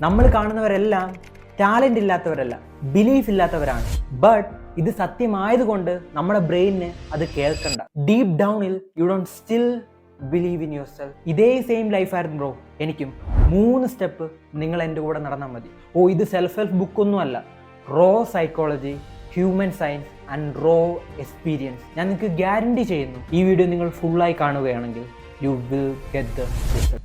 നമ്മൾ കാണുന്നവരെല്ലാം ടാലൻ്റ് ഇല്ലാത്തവരല്ല, ബിലീഫ് ഇല്ലാത്തവരാണ്. ബട്ട് ഇത് സത്യമായതുകൊണ്ട് നമ്മുടെ ബ്രെയിനിന് അത് കേൾക്കണ്ട. ഡീപ് ഡൗണിൽ you don't still believe in yourself. ഇതേ സെയിം ലൈഫായിരുന്നു ബ്രോ എനിക്കും. 3 സ്റ്റെപ്പ് നിങ്ങൾ എൻ്റെ കൂടെ നടന്നാൽ മതി. ഇത് സെൽഫ് ഹെൽപ്പ് ബുക്കൊന്നും അല്ല, raw psychology, human science and raw experience. ഞാൻ നിങ്ങൾക്ക് ഗ്യാരണ്ടി ചെയ്യുന്നു, ഈ വീഡിയോ നിങ്ങൾ ഫുള്ളായി കാണുകയാണെങ്കിൽ you will get the result.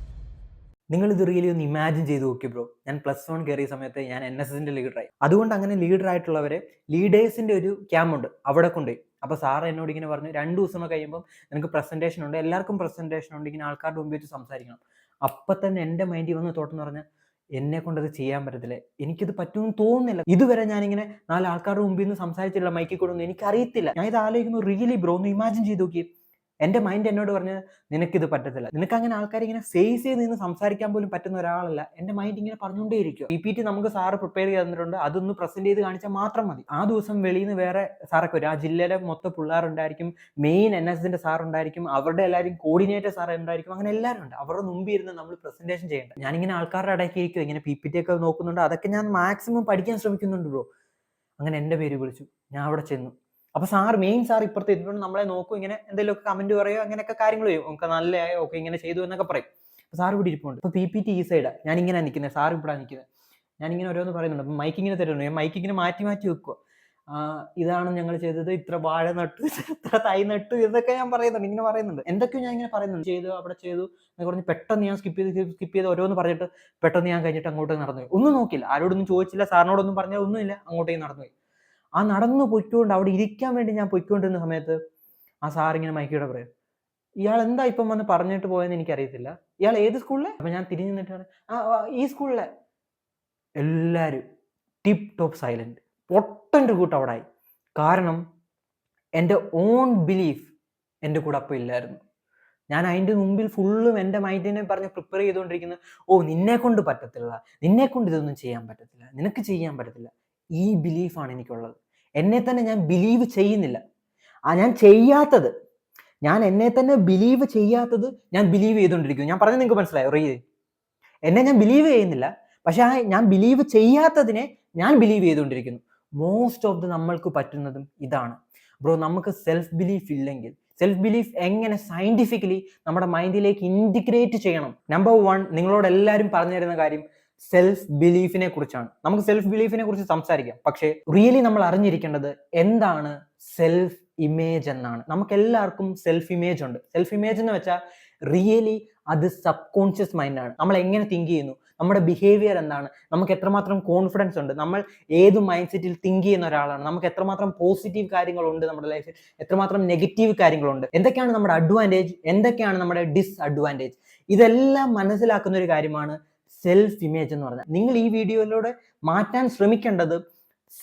നിങ്ങളിത് റിയലി ഒന്ന് ഇമാജിൻ ചെയ്ത് നോക്കി ബ്രോ. ഞാൻ +1 കയറിയ സമയത്ത് ഞാൻ NSSൻ്റെ ലീഡറായി. അതുകൊണ്ട് അങ്ങനെ ലീഡറായിട്ടുള്ളവരെ ലീഡേഴ്സിൻ്റെ ഒരു ക്യാമ്പുണ്ട്, അവിടെ കൊണ്ടുപോയി. അപ്പോൾ സാറ് എന്നോട് ഇങ്ങനെ പറഞ്ഞു, 2 ദിവസം കഴിയുമ്പോൾ നിനക്ക് പ്രസൻറ്റേഷൻ ഉണ്ട്, എല്ലാവർക്കും പ്രസൻറ്റേഷൻ ഉണ്ട്, ഇങ്ങനെ ആൾക്കാരുടെ മുമ്പിൽ വെച്ച് സംസാരിക്കണം. അപ്പം തന്നെ എൻ്റെ മൈൻഡിൽ വന്ന് തോട്ടെന്ന് പറഞ്ഞാൽ എന്നെ കൊണ്ടത് ചെയ്യാൻ പറ്റത്തില്ല, എനിക്കിത് പറ്റുമെന്ന് തോന്നുന്നില്ല. ഇതുവരെ ഞാനിങ്ങനെ 4 ആൾക്കാരുടെ മുമ്പിൽ നിന്ന് സംസാരിച്ചില്ല, മൈക്കിൽ കൂടെ ഒന്നും എനിക്കറിയത്തില്ല. ഞാൻ ഇത് ആലോചിക്കുമ്പോൾ റിയലി ബ്രോ ഒന്ന് ഇമാജിൻ ചെയ്ത് നോക്കി. എൻ്റെ മൈൻഡ് എന്നോട് പറഞ്ഞ് നിനക്കിത് പറ്റത്തില്ല, നിനക്ക് അങ്ങനെ ആൾക്കാരെ ഇങ്ങനെ ഫേസ് ചെയ്ത് നിന്ന് സംസാരിക്കാൻ പോലും പറ്റുന്ന ഒരാളല്ല. എൻ്റെ മൈൻഡ് ഇങ്ങനെ പറഞ്ഞുകൊണ്ടേയിരിക്കും. PPT നമുക്ക് സാറ് പ്രിപ്പയർ ചെയ്ത് തന്നിട്ടുണ്ട്, അതൊന്ന് പ്രസന്റ് ചെയ്ത് കാണിച്ചാൽ മാത്രം മതി. ആ ദിവസം വെളിയിൽ നിന്ന് വേറെ സാറൊക്കെ വരും, ആ ജില്ലയിലെ മൊത്തം പിള്ളേരുണ്ടായിരിക്കും, മെയിൻ NSSൻ്റെ സാർ ഉണ്ടായിരിക്കും, അവരുടെ എല്ലാവരും കോർഡിനേറ്റർ സാർ ഉണ്ടായിരിക്കും, അങ്ങനെ എല്ലാവരും ഉണ്ട്. അവരുടെ മുമ്പിൽ ഇരുന്ന് നമ്മൾ പ്രസന്റേഷൻ ചെയ്യേണ്ട. ഞാനിങ്ങനെ ആൾക്കാരുടെ ഇടയ്ക്ക് ഇരിക്കും, ഇങ്ങനെ PPT ഒക്കെ നോക്കുന്നുണ്ട്, അതൊക്കെ ഞാൻ മാക്സിമം പഠിക്കാൻ ശ്രമിക്കുന്നുണ്ട് ബ്രോ. അങ്ങനെ എൻ്റെ പേര് വിളിച്ചു, ഞാൻ അവിടെ ചെന്നു. അപ്പോൾ മെയിൻ സാർ ഇപ്പുറത്ത് ഇരുന്നുകൊണ്ട് നമ്മളെ നോക്കും, ഇങ്ങനെ എന്തെങ്കിലുമൊക്കെ കമന്റ് പറയുമോ, അങ്ങനെയൊക്കെ കാര്യങ്ങൾ ചെയ്യും. നമുക്ക് നല്ലതായോ, ഓക്കെ ഇങ്ങനെ ചെയ്തു എന്നൊക്കെ പറയും. അപ്പോൾ സാർ ഇവിടെ ഇരിപ്പുണ്ട്. അപ്പോൾ PPT ഈ സൈഡാണ്, ഞാനിങ്ങനെ നിൽക്കുന്നത്, സാർ ഇവിടെ നിൽക്കുന്നത്. ഞാനിങ്ങനെ ഓരോന്ന് പറയുന്നുണ്ട്. അപ്പം മൈക്കിങ്ങനെ തരുന്നു, ഞാൻ മൈക്കിങ്ങനെ മാറ്റി വെക്കുക. ഇതാണ് ഞങ്ങൾ ചെയ്തത്, ഇത്ര വാഴ നട്ടു, ഇത്ര തൈ നട്ടു, ഇതൊക്കെ ഞാൻ പറയുന്നുണ്ട്, ഇങ്ങനെ പറയുന്നുണ്ട്. എന്തൊക്കെയോ ഞാൻ ഇങ്ങനെ പറയുന്നുണ്ട്, ചെയ്തു അവിടെ ചെയ്തു എന്ന് പറഞ്ഞ് പെട്ടെന്ന് ഞാൻ സ്കിപ്പ് ചെയ്ത് ഓരോന്ന് പറഞ്ഞിട്ട് പെട്ടെന്ന് ഞാൻ കഴിഞ്ഞിട്ട് അങ്ങോട്ട് നടന്നു പോയി. ഒന്നും നോക്കില്ല, ആരോടൊന്നും ചോദിച്ചില്ല, സാറിനോടൊന്നും പറഞ്ഞാൽ ഒന്നുമില്ല, അങ്ങോട്ടേക്ക് നടന്നു പോയി. നടന്നു പൊയ്ക്കൊണ്ട് അവിടെ ഇരിക്കാൻ വേണ്ടി ഞാൻ പൊയ്ക്കൊണ്ടിരുന്ന സമയത്ത് ആ സാറിങ്ങനെ മൈക്കിയുടെ പറയും, ഇയാൾ എന്താ ഇപ്പം വന്ന് പറഞ്ഞിട്ട് പോയെന്ന് എനിക്കറിയത്തില്ല, ഇയാൾ ഏത് സ്കൂളിലെ? അപ്പം ഞാൻ തിരിഞ്ഞു നിന്നിട്ടാണ്, ഈ സ്കൂളിലെ. എല്ലാവരും ടിപ്പ് ടോപ്പ് സൈലന്റ്, പൊട്ടൻ്റെ കൂട്ടം അവിടെ ആയി. കാരണം എൻ്റെ ഓൺ ബിലീഫ് എൻ്റെ കൂടെ അപ്പം ഇല്ലായിരുന്നു. ഞാൻ അതിൻ്റെ മുമ്പിൽ ഫുള്ളും എൻ്റെ മൈൻഡിനെ പറഞ്ഞ് പ്രിപ്പയർ ചെയ്തുകൊണ്ടിരിക്കുന്നത്, നിന്നെ കൊണ്ട് പറ്റത്തില്ല, നിന്നെ കൊണ്ട് ഇതൊന്നും ചെയ്യാൻ പറ്റത്തില്ല, നിനക്ക് ചെയ്യാൻ പറ്റത്തില്ല. ഈ ബിലീഫാണ് എനിക്കുള്ളത്. എന്നെ തന്നെ ഞാൻ ബിലീവ് ചെയ്യുന്നില്ല. ഞാൻ എന്നെ തന്നെ ബിലീവ് ചെയ്യാത്തത് ഞാൻ ബിലീവ് ചെയ്തുകൊണ്ടിരിക്കുന്നു. ഞാൻ പറഞ്ഞത് നിങ്ങൾക്ക് മനസ്സിലായോ? എന്നെ ഞാൻ ബിലീവ് ചെയ്യുന്നില്ല, പക്ഷെ ഞാൻ ബിലീവ് ചെയ്യാത്തതിനെ ഞാൻ ബിലീവ് ചെയ്തുകൊണ്ടിരിക്കുന്നു. മോസ്റ്റ് ഓഫ് നമ്മൾക്ക് പറ്റുന്നതും ഇതാണ് ബ്രോ. നമുക്ക് സെൽഫ് ബിലീഫ് ഇല്ലെങ്കിൽ, സെൽഫ് ബിലീഫ് എങ്ങനെ സയന്റിഫിക്കലി നമ്മുടെ മൈൻഡിലേക്ക് ഇൻറ്റിഗ്രേറ്റ് ചെയ്യണം? നമ്പർ 1 നിങ്ങളോട് എല്ലാവരും പറഞ്ഞു തരുന്ന കാര്യം സെൽഫ് ബിലീഫിനെ കുറിച്ചാണ്. നമുക്ക് സെൽഫ് ബിലീഫിനെ കുറിച്ച് സംസാരിക്കാം, പക്ഷേ റിയലി നമ്മൾ അറിഞ്ഞിരിക്കേണ്ടത് എന്താണ് സെൽഫ് ഇമേജ് എന്നാണ്. നമുക്ക് എല്ലാവർക്കും സെൽഫ് ഇമേജ് ഉണ്ട്. സെൽഫ് ഇമേജ് എന്ന് വെച്ചാൽ റിയലി അത് സബ് കോൺഷ്യസ് മൈൻഡാണ്. നമ്മൾ എങ്ങനെ തിങ്ക് ചെയ്യുന്നു, നമ്മുടെ ബിഹേവിയർ എന്താണ്, നമുക്ക് എത്രമാത്രം കോൺഫിഡൻസ് ഉണ്ട്, നമ്മൾ ഏത് മൈൻഡ് സെറ്റിൽ തിങ്ക് ചെയ്യുന്ന ഒരാളാണ്, നമുക്ക് എത്രമാത്രം പോസിറ്റീവ് കാര്യങ്ങളുണ്ട് നമ്മുടെ ലൈഫിൽ, എത്രമാത്രം നെഗറ്റീവ് കാര്യങ്ങളുണ്ട്, എന്തൊക്കെയാണ് നമ്മുടെ അഡ്വാൻറ്റേജ്, എന്തൊക്കെയാണ് നമ്മുടെ ഡിസ്അഡ്വാൻറ്റേജ്, ഇതെല്ലാം മനസ്സിലാക്കുന്ന ഒരു കാര്യമാണ് സെൽഫ് ഇമേജ് എന്ന് പറഞ്ഞാൽ. നിങ്ങൾ ഈ വീഡിയോയിലൂടെ മാറ്റാൻ ശ്രമിക്കേണ്ടത്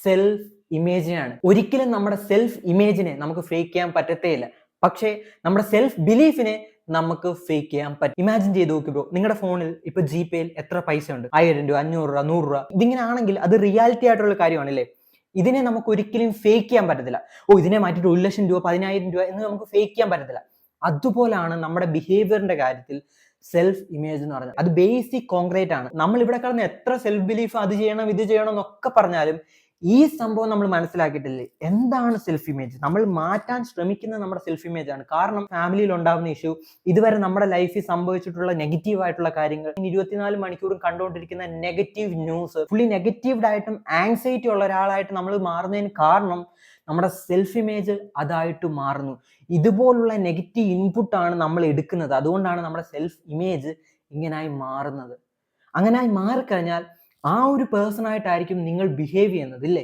സെൽഫ് ഇമേജിനാണ്. ഒരിക്കലും നമ്മുടെ സെൽഫ് ഇമേജിനെ നമുക്ക് ഫേക്ക് ചെയ്യാൻ പറ്റത്തേയില്ല, പക്ഷേ നമ്മുടെ സെൽഫ് ബിലീഫിനെ നമുക്ക് ഫേക്ക് ചെയ്യാൻ പറ്റും. ഇമാജിൻ ചെയ്ത് നോക്കി ബ്രോ, നിങ്ങളുടെ ഫോണിൽ ഇപ്പൊ GPayയിൽ എത്ര പൈസ ഉണ്ട്? 1000 രൂപ, 500 രൂപ, 100 രൂപ. ഇതിങ്ങനെ ആണെങ്കിൽ അത് റിയാലിറ്റി ആയിട്ടുള്ള കാര്യമാണല്ലേ. ഇതിനെ നമുക്ക് ഒരിക്കലും ഫേക്ക് ചെയ്യാൻ പറ്റത്തില്ല. ഇതിനെ മാറ്റിയിട്ട് 1 ലക്ഷം രൂപ, 10,000 രൂപ എന്ന് നമുക്ക് ഫേക്ക് ചെയ്യാൻ പറ്റത്തില്ല. അതുപോലാണ് നമ്മുടെ ബിഹേവിയറിന്റെ കാര്യത്തിൽ സെൽഫ് ഇമേജ് എന്ന് പറഞ്ഞാൽ. അത് ബേസിക് കോൺക്രീറ്റ് ആണ്. നമ്മൾ ഇവിടെ കിടന്ന് എത്ര സെൽഫ് ബിലീഫ്, അത് ചെയ്യണം ഇത് ചെയ്യണം എന്നൊക്കെ പറഞ്ഞാലും ഈ സംഭവം നമ്മൾ മനസ്സിലാക്കിയിട്ടില്ലേ, എന്താണ് സെൽഫ് ഇമേജ്? നമ്മൾ മാറ്റാൻ ശ്രമിക്കുന്നത് നമ്മുടെ സെൽഫ് ഇമേജ് ആണ്. കാരണം ഫാമിലിയിൽ ഉണ്ടാകുന്ന ഇഷ്യൂ, ഇതുവരെ നമ്മുടെ ലൈഫിൽ സംഭവിച്ചിട്ടുള്ള നെഗറ്റീവ് ആയിട്ടുള്ള കാര്യങ്ങൾ, 24 മണിക്കൂറും കണ്ടുകൊണ്ടിരിക്കുന്ന നെഗറ്റീവ് ന്യൂസ്, ഫുള്ളി നെഗറ്റീവ് ആയിട്ടും ആങ്സൈറ്റി ഉള്ള ഒരാളായിട്ട് നമ്മൾ മാറുന്നതിന് കാരണം നമ്മുടെ സെൽഫ് ഇമേജ് അതായിട്ട് മാറുന്നു. ഇതുപോലുള്ള നെഗറ്റീവ് ഇൻപുട്ടാണ് നമ്മൾ എടുക്കുന്നത്. അതുകൊണ്ടാണ് നമ്മുടെ സെൽഫ് ഇമേജ് ഇങ്ങനായി മാറുന്നത്. അങ്ങനായി മാറിക്കഴിഞ്ഞാൽ ആ ഒരു പേഴ്സൺ ആയിട്ടായിരിക്കും നിങ്ങൾ ബിഹേവ് ചെയ്യുന്നത്, ഇല്ലേ?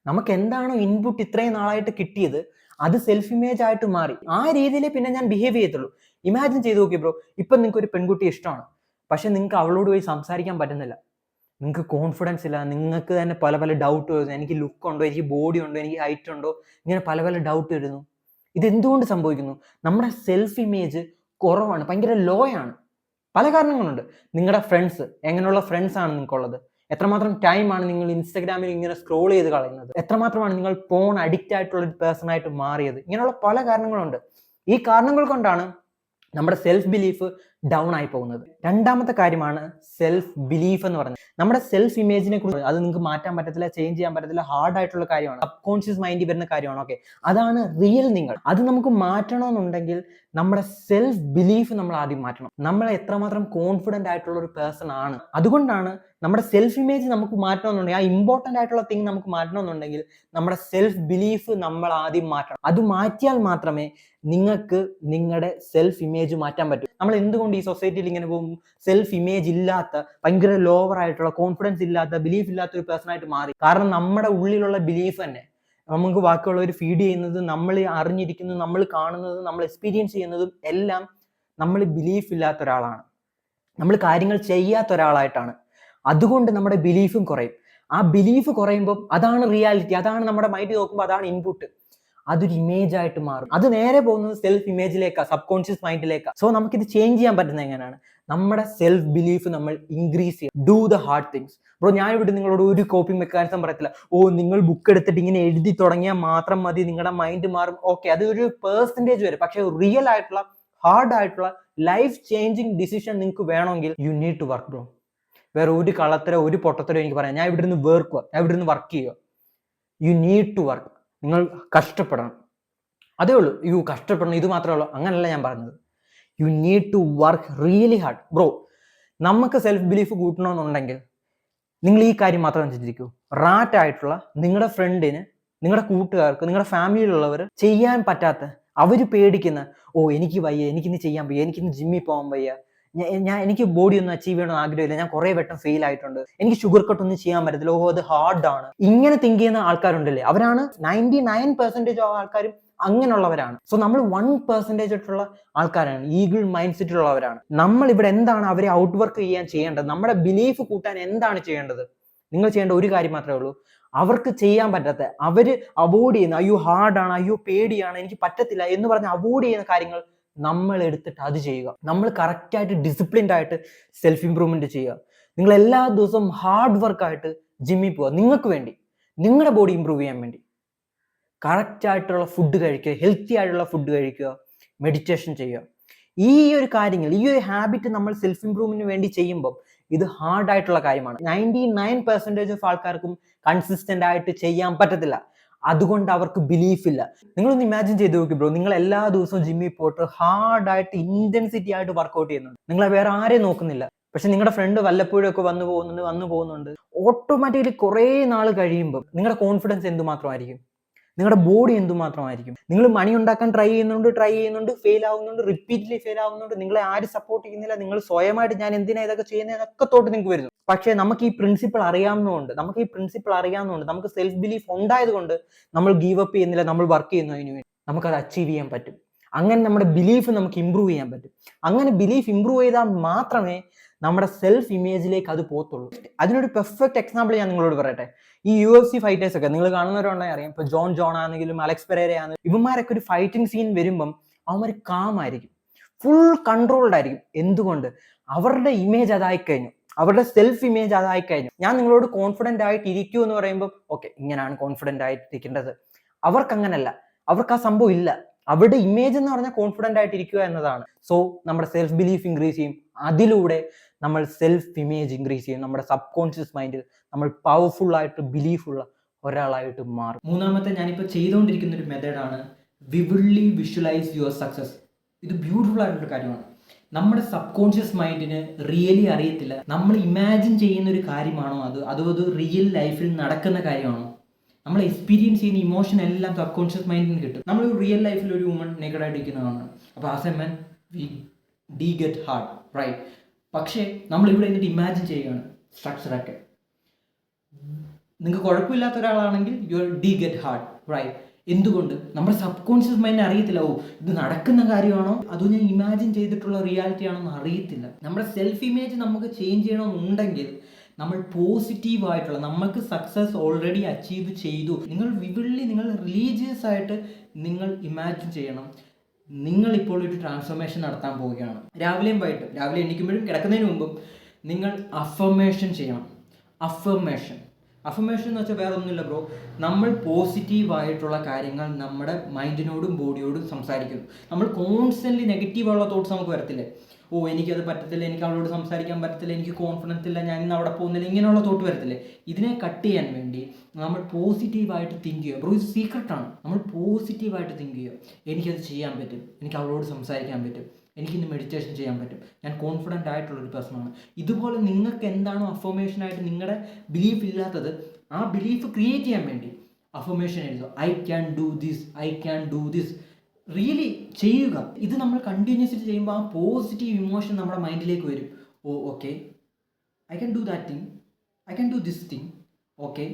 നമുക്ക് എന്താണോ ഇൻപുട്ട് ഇത്രയും നാളായിട്ട് കിട്ടിയത്, അത് സെൽഫ് ഇമേജ് ആയിട്ട് മാറി. ആ രീതിയിൽ പിന്നെ ഞാൻ ബിഹേവ് ചെയ്യത്തുള്ളൂ. ഇമാജിൻ ചെയ്ത് നോക്കി ബ്രോ, ഇപ്പം നിങ്ങൾക്ക് ഒരു പെൺകുട്ടി ഇഷ്ടമാണ്, പക്ഷെ നിങ്ങൾക്ക് അവളോട് പോയി സംസാരിക്കാൻ പറ്റുന്നില്ല, നിങ്ങൾക്ക് കോൺഫിഡൻസ് ഇല്ല, നിങ്ങൾക്ക് തന്നെ പല പല ഡൗട്ട് വരുന്നു. എനിക്ക് ലുക്ക് ഉണ്ടോ, എനിക്ക് ബോഡി ഉണ്ടോ, എനിക്ക് ഹൈറ്റ് ഉണ്ടോ, ഇങ്ങനെ പല പല ഡൗട്ട് വരുന്നു. ഇതെന്തുകൊണ്ട് സംഭവിക്കുന്നു? നമ്മുടെ സെൽഫ് ഇമേജ് കുറവാണ്, ഭയങ്കര ലോ ആണ്. പല കാരണങ്ങളുണ്ട്. നിങ്ങളുടെ ഫ്രണ്ട്സ്, എങ്ങനെയുള്ള ഫ്രണ്ട്സ് ആണ് നിങ്ങൾക്കുള്ളത്, എത്രമാത്രം ടൈമാണ് നിങ്ങൾ ഇൻസ്റ്റഗ്രാമിൽ ഇങ്ങനെ സ്ക്രോൾ ചെയ്ത് കളയുന്നത്, എത്രമാത്രമാണ് നിങ്ങൾ ഫോൺ അഡിക്റ്റ് ആയിട്ടുള്ള ഒരു പേഴ്സൺ ആയിട്ട് മാറിയത്, ഇങ്ങനെയുള്ള പല കാരണങ്ങളുണ്ട്. ഈ കാരണങ്ങൾ കൊണ്ടാണ് നമ്മുടെ സെൽഫ് ബിലീഫ് ഡൗൺ ആയി പോകുന്നത്. രണ്ടാമത്തെ കാര്യമാണ് സെൽഫ് ബിലീഫ് എന്ന് പറയുന്നത്. നമ്മുടെ സെൽഫ് ഇമേജിനെ കുറിച്ച് അത് നിങ്ങൾക്ക് മാറ്റാൻ പറ്റത്തില്ല, ചേഞ്ച് ചെയ്യാൻ പറ്റത്തില്ല, ഹാർഡ് ആയിട്ടുള്ള കാര്യമാണ്, സബ് കോൺഷ്യസ് മൈൻഡിൽ വരുന്ന കാര്യമാണ്. ഓക്കെ, അതാണ് റിയൽ നിങ്ങൾ. അത് നമുക്ക് മാറ്റണമെന്നുണ്ടെങ്കിൽ നമ്മുടെ സെൽഫ് ബിലീഫ് നമ്മൾ ആദ്യം മാറ്റണം. നമ്മൾ എത്രമാത്രം കോൺഫിഡന്റ് ആയിട്ടുള്ള ഒരു പേഴ്സൺ ആണ്. അതുകൊണ്ടാണ് നമ്മുടെ സെൽഫ് ഇമേജ് നമുക്ക് മാറ്റണമെന്നുണ്ടെങ്കിൽ, ആ ഇമ്പോർട്ടന്റ് ആയിട്ടുള്ള തിങ് നമുക്ക് മാറ്റണമെന്നുണ്ടെങ്കിൽ നമ്മുടെ സെൽഫ് ബിലീഫ് നമ്മൾ ആദ്യം മാറ്റണം. അത് മാറ്റിയാൽ മാത്രമേ നിങ്ങൾക്ക് നിങ്ങളുടെ സെൽഫ് ഇമേജ് മാറ്റാൻ പറ്റും. നമ്മൾ എന്തുകൊണ്ട് ഈ സൊസൈറ്റിയിൽ ഇങ്ങനെ പോകും? സെൽഫ് ഇമേജ് ഇല്ലാത്ത, ഭയങ്കര ലോവർ ആയിട്ടുള്ള, കോൺഫിഡൻസ് ഇല്ലാത്ത, ബിലീഫ് ഇല്ലാത്ത ഒരു പേഴ്സൺ ആയിട്ട് മാറി. കാരണം നമ്മുടെ ഉള്ളിലുള്ള ബിലീഫ് തന്നെ നമുക്ക് ബാക്കിയുള്ളവർ ഫീഡ് ചെയ്യുന്നത്, നമ്മൾ അറിഞ്ഞിരിക്കുന്നത്, നമ്മൾ കാണുന്നതും നമ്മൾ എക്സ്പീരിയൻസ് ചെയ്യുന്നതും എല്ലാം നമ്മൾ ബിലീഫ് ഇല്ലാത്ത ഒരാളാണ്, നമ്മൾ കാര്യങ്ങൾ ചെയ്യാത്ത ഒരാളായിട്ടാണ്. അതുകൊണ്ട് നമ്മുടെ ബിലീഫും കുറയും. ആ ബിലീഫ് കുറയുമ്പോൾ അതാണ് റിയാലിറ്റി, അതാണ് നമ്മുടെ മൈൻഡ് നോക്കുമ്പോൾ അതാണ് ഇൻപുട്ട്, അതൊരു ഇമേജ് ആയിട്ട് മാറും. അത് നേരെ പോകുന്നത് സെൽഫ് ഇമേജിലേക്കാണ്, സബ് കോൺഷ്യസ് മൈൻഡിലേക്കാണ്. സോ നമുക്കിത് ചേഞ്ച് ചെയ്യാൻ പറ്റുന്നത് എങ്ങനെയാണ്? നമ്മുടെ സെൽഫ് ബിലീഫ് നമ്മൾ ഇൻക്രീസ് ചെയ്യും. Do the hard things. Bro, ഞാനിവിടെ നിങ്ങളോട് ഒരു കോപ്പിംഗ് മെക്കാനിസം പറയത്തില്ല. നിങ്ങൾ ബുക്ക് എടുത്തിട്ട് ഇങ്ങനെ എഴുതി തുടങ്ങിയാൽ മാത്രം മതി, നിങ്ങളുടെ മൈൻഡ് മാറും. ഓക്കെ, അത് ഒരു പെർസെൻറ്റേജ് വരെ. പക്ഷെ റിയൽ ആയിട്ടുള്ള, ഹാർഡ് ആയിട്ടുള്ള, ലൈഫ് ചേഞ്ചിങ് ഡിസിഷൻ നിങ്ങൾക്ക് വേണമെങ്കിൽ you need to work bro. വേറെ ഒരു കളത്തരോ ഒരു പൊട്ടത്തരോ എനിക്ക് പറയാം. ഞാൻ ഇവിടെ നിന്ന് വർക്ക് ചെയ്യുക. You need to work. നിങ്ങൾ കഷ്ടപ്പെടണം, അതേ ഉള്ളൂ. കഷ്ടപ്പെടണം, ഇത് മാത്രമേ ഉള്ളൂ, അങ്ങനല്ല ഞാൻ പറഞ്ഞത്. You need to work really hard bro. നമുക്ക് സെൽഫ് ബിലീഫ് കൂട്ടണമെന്നുണ്ടെങ്കിൽ നിങ്ങൾ ഈ കാര്യം മാത്രം ചിന്തിക്കൂ. റാറ്റായിട്ടുള്ള നിങ്ങളുടെ ഫ്രണ്ടിന്, നിങ്ങളുടെ കൂട്ടുകാർക്ക്, നിങ്ങളുടെ ഫാമിലിയിലുള്ളവർ ചെയ്യാൻ പറ്റാത്ത, അവർ പേടിക്കുന്ന, എനിക്ക് വയ്യ, എനിക്കിന്ന് ചെയ്യാൻ വയ്യ, എനിക്കിന്ന് ജിമ്മിൽ പോകാൻ വയ്യ, എനിക്ക് ബോഡി ഒന്നും അച്ചീവ് ചെയ്യണമെന്ന് ആഗ്രഹമില്ല, ഞാൻ കുറെ വട്ടം ഫെയിൽ ആയിട്ടുണ്ട്, എനിക്ക് ഷുഗർ കട്ട് ഒന്നും ചെയ്യാൻ പറ്റത്തില്ല, അത് ഹാർഡാണ്, ഇങ്ങനെ തിങ്ക് ചെയ്യുന്ന ആൾക്കാരുണ്ടല്ലേ, അവരാണ് 99% ഓഫ് ആൾക്കാരും അങ്ങനെയുള്ളവരാണ്. സോ നമ്മൾ 1% ആയിട്ടുള്ള ആൾക്കാരാണ്, ഈഗിൾ മൈൻഡ് സെറ്റിലുള്ളവരാണ്. നമ്മൾ ഇവിടെ എന്താണ് അവരെ ഔട്ട് വർക്ക് ചെയ്യേണ്ടത്? നമ്മുടെ ബിലീഫ് കൂട്ടാൻ എന്താണ് ചെയ്യേണ്ടത്? നിങ്ങൾ ചെയ്യേണ്ട ഒരു കാര്യം മാത്രമേ ഉള്ളൂ. അവർക്ക് ചെയ്യാൻ പറ്റാത്ത, അവര് അവോയ്ഡ് ചെയ്യുന്ന, ഹാർഡാണ്, പേടിയാണ്, എനിക്ക് പറ്റത്തില്ല എന്ന് പറഞ്ഞ് അവോയ്ഡ് ചെയ്യുന്ന കാര്യങ്ങൾ നമ്മൾ എടുത്തിട്ട് അത് ചെയ്യുക. നമ്മൾ കറക്റ്റായിട്ട് ഡിസിപ്ലിൻഡ് ആയിട്ട് സെൽഫ് ഇംപ്രൂവ്മെന്റ് ചെയ്യുക. നിങ്ങൾ എല്ലാ ദിവസവും ഹാർഡ് വർക്കായിട്ട് ജിമ്മിൽ പോവുക, നിങ്ങൾക്ക് വേണ്ടി, നിങ്ങളുടെ ബോഡി ഇംപ്രൂവ് ചെയ്യാൻ വേണ്ടി. കറക്റ്റ് ആയിട്ടുള്ള ഫുഡ് കഴിക്കുക, ഹെൽത്തി ആയിട്ടുള്ള ഫുഡ് കഴിക്കുക, മെഡിറ്റേഷൻ ചെയ്യുക. ഈ ഒരു കാര്യങ്ങൾ, ഈ ഒരു ഹാബിറ്റ് നമ്മൾ സെൽഫ് ഇംപ്രൂവ്മെന്റിന് വേണ്ടി ചെയ്യുമ്പോൾ ഇത് ഹാർഡ് ആയിട്ടുള്ള കാര്യമാണ്. 99% ഓഫ് ആൾക്കാർക്കും കൺസിസ്റ്റന്റ് ആയിട്ട് ചെയ്യാൻ പറ്റത്തില്ല. അതുകൊണ്ട് അവർക്ക് ബിലീഫ് ഇല്ല. നിങ്ങളൊന്ന് ഇമാജിൻ ചെയ്ത് നോക്കി ബ്രോ, നിങ്ങൾ എല്ലാ ദിവസവും ജിമ്മിൽ പോയിട്ട് ഹാർഡായിട്ട് ഇന്റൻസിറ്റി ആയിട്ട് വർക്ക്ഔട്ട് ചെയ്യുന്നുണ്ട്, നിങ്ങളെ വേറെ ആരെയും നോക്കുന്നില്ല. പക്ഷെ നിങ്ങളുടെ ഫ്രണ്ട് വല്ലപ്പോഴും ഒക്കെ വന്നു പോകുന്നുണ്ട്. ഓട്ടോമാറ്റിക്കലി കുറേ നാൾ കഴിയുമ്പോൾ നിങ്ങളുടെ കോൺഫിഡൻസ് എന്തുമാത്രമായിരിക്കും, നിങ്ങളുടെ ബോഡി എന്തുമാത്രമായിരിക്കും. നിങ്ങൾ മണി ഉണ്ടാക്കാൻ ട്രൈ ചെയ്യുന്നുണ്ട്, ഫെയിൽ ആവുന്നുണ്ട്, റിപ്പീറ്റ്ലി ഫെയിൽ ആവുന്നുണ്ട്, നിങ്ങളെ ആരും സപ്പോർട്ട് ചെയ്യുന്നില്ല, നിങ്ങൾ സ്വയമായിട്ട് ഞാൻ എന്തിനാ ഇതൊക്കെ ചെയ്യുന്നതൊക്കെ തോട്ട് നിങ്ങൾക്ക് വരുന്നു. പക്ഷേ നമുക്ക് ഈ പ്രിൻസിപ്പിൾ അറിയാവുന്നതുകൊണ്ട്, നമുക്ക് സെൽഫ് ബിലീഫ് ഉണ്ടായതുകൊണ്ട് നമ്മൾ ഗീവ് അപ്പ് ചെയ്യുന്നില്ല, നമ്മൾ വർക്ക് ചെയ്യുന്നു അതിന് വേണ്ടി. നമുക്കത് അച്ചീവ് ചെയ്യാൻ പറ്റും. അങ്ങനെ നമ്മുടെ ബിലീഫ് നമുക്ക് ഇമ്പ്രൂവ് ചെയ്യാൻ പറ്റും. അങ്ങനെ ബിലീഫ് ഇമ്പ്രൂവ് ചെയ്താൽ മാത്രമേ നമ്മുടെ സെൽഫ് ഇമേജിലേക്ക് അത് പോകത്തുള്ളൂ. അതിനൊരു പെർഫെക്റ്റ് എക്സാമ്പിൾ ഞാൻ നിങ്ങളോട് പറയട്ടെ. ഈ UFC ഫൈറ്റേഴ്സ് ഒക്കെ നിങ്ങൾ കാണുന്നവരുണ്ടെങ്കിൽ അറിയാം. ഇപ്പൊ ജോൺ ആണെങ്കിലും അലക്സ് പെരേര ആണെങ്കിലും ഇവന്മാരൊക്കെ ഒരു ഫൈറ്റിംഗ് സീൻ വരുമ്പം അവന്മാർ കാമായിരിക്കും, ഫുൾ കൺട്രോൾഡ് ആയിരിക്കും. എന്തുകൊണ്ട്? അവരുടെ ഇമേജ് അതായി കഴിഞ്ഞു, അവരുടെ സെൽഫ് ഇമേജ് അതായി കഴിഞ്ഞു. ഞാൻ നിങ്ങളോട് കോൺഫിഡന്റ് ആയിട്ട് ഇരിക്കൂ എന്ന് പറയുമ്പോൾ ഓക്കെ, ഇങ്ങനെയാണ് കോൺഫിഡന്റ് ആയിട്ട് ഇരിക്കേണ്ടത്. അവർക്ക് അങ്ങനല്ല, അവർക്ക് ആ സംഭവം ഇല്ല. അവരുടെ ഇമേജ് എന്ന് പറഞ്ഞാൽ കോൺഫിഡന്റ് ആയിട്ട് ഇരിക്കുക എന്നതാണ്. സോ നമ്മുടെ സെൽഫ് ബിലീഫ് ഇൻക്രീസ് ചെയ്യും. അതിലൂടെ നമ്മൾ സെൽഫ് ഇമേജ് ഇൻക്രീസ് ചെയ്യും. നമ്മുടെ സബ് കോൺഷ്യസ് മൈൻഡിൽ നമ്മൾ പവർഫുൾ ആയിട്ട് ബിലീഫുള്ള ഒരാളായിട്ട് മാറും. മൂന്നാമത്തെ ഞാനിപ്പോൾ ചെയ്തുകൊണ്ടിരിക്കുന്ന ഒരു മെത്തേഡാണ് വിവിഡ്ലി വിഷ്വലൈസ് യുവർ സക്സസ്. ഇത് ബ്യൂട്ടിഫുൾ ആയിട്ടുള്ള കാര്യമാണ്. നമ്മുടെ സബ് കോൺഷ്യസ് മൈൻഡിന് റിയലി അറിയത്തില്ല നമ്മൾ ഇമാജിൻ ചെയ്യുന്ന ഒരു കാര്യമാണോ അത് റിയൽ ലൈഫിൽ നടക്കുന്ന കാര്യമാണോ. നമ്മൾ എക്സ്പീരിയൻസ് ചെയ്യുന്ന ഇമോഷൻ എല്ലാം സബ് കോൺഷ്യസ് മൈൻഡിന് കിട്ടും. നമ്മൾ റിയൽ ലൈഫിൽ ഒരു വുമൺ നേക്കഡായിട്ട് ഇരിക്കുന്നതാണ്. അപ്പോൾ as a man we'd get hard, right? പക്ഷേ നമ്മളിവിടെ എന്നിട്ട് ഇമാജിൻ ചെയ്യുകയാണ് സ്ട്രക്ചറൊക്കെ. നിങ്ങൾക്ക് കുഴപ്പമില്ലാത്ത ഒരാളാണെങ്കിൽ you'd get hard, right? എന്തുകൊണ്ട്? നമ്മുടെ സബ് കോൺഷ്യസ് മൈൻഡിന് അറിയത്തില്ല ഇത് നടക്കുന്ന കാര്യമാണോ അതോ ഞാൻ ഇമാജിൻ ചെയ്തിട്ടുള്ള റിയാലിറ്റി ആണോ എന്ന് അറിയത്തില്ല. നമ്മുടെ സെൽഫ് ഇമേജ് നമുക്ക് ചേഞ്ച് ചെയ്യണമെന്നുണ്ടെങ്കിൽ നമ്മൾ പോസിറ്റീവായിട്ടുള്ള, നമ്മൾക്ക് സക്സസ് ഓൾറെഡി അച്ചീവ് ചെയ്തു, നിങ്ങൾ റിലീജിയസ് ആയിട്ട് നിങ്ങൾ ഇമാജിൻ ചെയ്യണം നിങ്ങളിപ്പോൾ ഒരു ട്രാൻസ്ഫോർമേഷൻ നടത്താൻ പോവുകയാണ്. രാവിലെ എണീക്കുമ്പോഴും കിടക്കുന്നതിന് മുമ്പും നിങ്ങൾ അഫർമേഷൻ ചെയ്യണം. അഫർമേഷൻ എന്ന് വെച്ചാൽ വേറെ ഒന്നുമില്ല ബ്രോ, നമ്മൾ പോസിറ്റീവായിട്ടുള്ള കാര്യങ്ങൾ നമ്മുടെ മൈൻഡിനോടും ബോഡിയോടും സംസാരിക്കുന്നു. നമ്മൾ കോൺസ്റ്റൻ്റ്ലി നെഗറ്റീവുള്ള തോട്ട്സ് നമുക്ക് വരത്തില്ലേ. ഓ എനിക്കത് പറ്റത്തില്ല, എനിക്ക് അവളോട് സംസാരിക്കാൻ പറ്റത്തില്ല, എനിക്ക് കോൺഫിഡൻസ് ഇല്ല, ഞാൻ ഇന്ന് അവിടെ പോകുന്നില്ല, ഇങ്ങനെയുള്ള തോട്ട് വരത്തില്ലേ. ഇതിനെ കട്ട് ചെയ്യാൻ വേണ്ടി നമ്മൾ പോസിറ്റീവായിട്ട് തിങ്ക് ചെയ്യുക. ബ്രോ ഇത് സീക്രട്ടാണ്. നമ്മൾ പോസിറ്റീവായിട്ട് തിങ്ക് ചെയ്യുക. എനിക്കത് ചെയ്യാൻ പറ്റും, എനിക്ക് അവളോട് സംസാരിക്കാൻ പറ്റും, എനിക്കിന്ന് മെഡിറ്റേഷൻ ചെയ്യാൻ പറ്റും, ഞാൻ കോൺഫിഡൻ്റ് ആയിട്ടുള്ളൊരു പേഴ്സണാണ്. ഇതുപോലെ നിങ്ങൾക്ക് എന്താണോ അഫർമേഷനായിട്ട് നിങ്ങളുടെ ബിലീഫ് ഇല്ലാത്തത്, ആ ബിലീഫ് ക്രിയേറ്റ് ചെയ്യാൻ വേണ്ടി അഫർമേഷൻ എഴുതുക. I can do this, I can do this. Really ചെയ്യുക. ഇത് നമ്മൾ കണ്ടിന്യൂസ്ലി ചെയ്യുമ്പോൾ ആ പോസിറ്റീവ് ഇമോഷൻ നമ്മുടെ മൈൻഡിലേക്ക് വരും. Oh okay, I can do that thing, I can do this thing. Okay,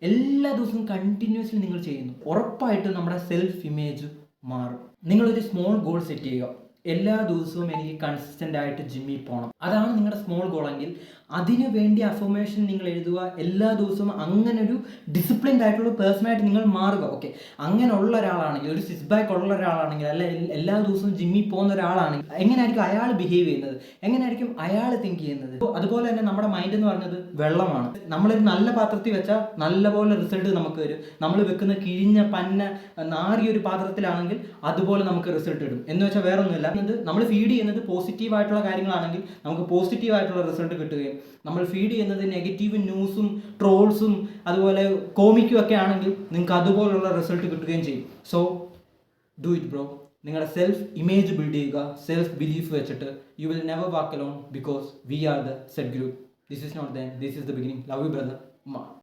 എല്ലാ ദിവസവും കണ്ടിന്യൂസ്ലി നിങ്ങൾ ചെയ്യുന്നു, ഉറപ്പായിട്ടും നമ്മുടെ സെൽഫ് ഇമേജ് മാറും. നിങ്ങളൊരു സ്മോൾ ഗോൾ സെറ്റ് ചെയ്യുക. എല്ലാ ദിവസവും എനിക്ക് കൺസിസ്റ്റൻ്റ് ആയിട്ട് ജിമ്മിൽ പോകണം. അതാണ് നിങ്ങളുടെ സ്മോൾ ഗോളെങ്കിൽ അതിനു വേണ്ടി അഫർമേഷൻ നിങ്ങൾ എഴുതുക. എല്ലാ ദിവസവും അങ്ങനെ ഒരു ഡിസിപ്ലിൻഡ് ആയിട്ടുള്ള പേഴ്സണായിട്ട് നിങ്ങൾ മാറുക. ഓക്കെ, അങ്ങനെയുള്ള ഒരാളാണെങ്കിൽ, ഒരു സിക്സ് ബാക്ക് ഉള്ള ഒരാളാണെങ്കിൽ, അല്ല എല്ലാ ദിവസവും ജിമ്മിൽ പോകുന്ന ഒരാളാണെങ്കിൽ എങ്ങനെയായിരിക്കും അയാൾ ബിഹേവ് ചെയ്യുന്നത്, എങ്ങനെയായിരിക്കും അയാൾ തിങ്ക് ചെയ്യുന്നത്. അതുപോലെ തന്നെ നമ്മുടെ മൈൻഡ് എന്ന് പറയുന്നത് വെള്ളമാണ്. നമ്മളൊരു നല്ല പാത്രത്തിൽ വെച്ചാൽ നല്ലപോലെ റിസൾട്ട് നമുക്ക് വരും. നമ്മൾ വെക്കുന്ന കിഴിഞ്ഞ പന്ന നാറിയൊരു പാത്രത്തിലാണെങ്കിൽ അതുപോലെ നമുക്ക് റിസൾട്ട് ഇടും. എന്ന് വെച്ചാൽ വേറെ ഒന്നുമില്ല, നമ്മൾ ഫീഡ് ചെയ്യുന്നത് പോസിറ്റീവായിട്ടുള്ള കാര്യങ്ങളാണെങ്കിൽ നമുക്ക് പോസിറ്റീവായിട്ടുള്ള റിസൾട്ട് കിട്ടുകയും, നമ്മൾ ഫീഡ് ചെയ്യുന്നത് നെഗറ്റീവ് ന്യൂസും ട്രോൾസും അതുപോലെ കോമിക്കും ഒക്കെ ആണെങ്കിൽ നിങ്ങൾക്ക് അതുപോലുള്ള റിസൾട്ട് കിട്ടുകയും ചെയ്യും. So do it bro. നിങ്ങളുടെ സെൽഫ് ഇമേജ് ബിൽഡ് ചെയ്യുക, സെൽഫ് ബിലീഫ് വെച്ചിട്ട്. You will never walk alone because we are the set group. This is not the end, this is the beginning. Love you brother.